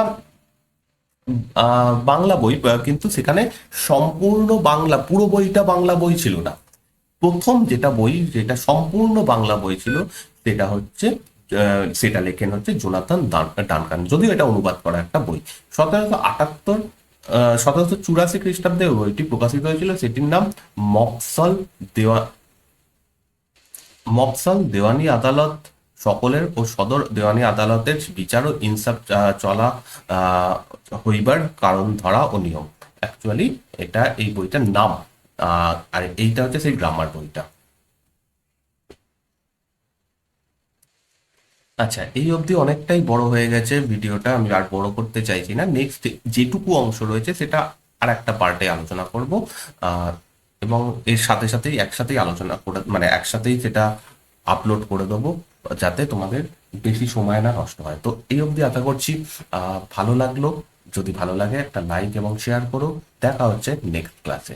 বাংলা বই, কিন্তু সেখানে সম্পূর্ণ বাংলা, পুরো বইটা বাংলা বই ছিল না। প্রথম যেটা বই, যেটা সম্পূর্ণ বাংলা বই ছিল, সেটা লেখেন হচ্ছে জোনাথন ডানকান, যদিও এটা অনুবাদ করা একটা বই। 1778 1784 খ্রিস্টাব্দে বইটি প্রকাশিত হয়েছিল, সেটির নাম মফস্বল দেওয়া মফস্বল দেওয়ানি আদালত সকলের ও সদর দেওয়ানি আদালতের বিচার ও ইনসাফ চলা আহ, হইবার কারণ ধরা ও নিয়ম। অ্যাকচুয়ালি এটা এই বইটার নাম। আর এইটা হচ্ছে সেই গ্রামার বইটা। আচ্ছা, এই অবধি অনেকটাই বড় হয়ে গেছে ভিডিওটা, আমি আর বড় করতে চাইছি না। নেক্সট যেটুকু অংশ রয়েছে সেটা আর একটা পার্টে আলোচনা করব। আহ, এবং এর সাথে সাথেই একসাথেই আলোচনা করে, মানে একসাথেই সেটা আপলোড করে দেবো, যাতে তোমাদের বেশি সময় না নষ্ট হয়। তো এই অবধি আশা করছি ভালো লাগলো। যদি ভালো লাগে একটা লাইক এবং শেয়ার করো। দেখা হচ্ছে নেক্সট ক্লাসে।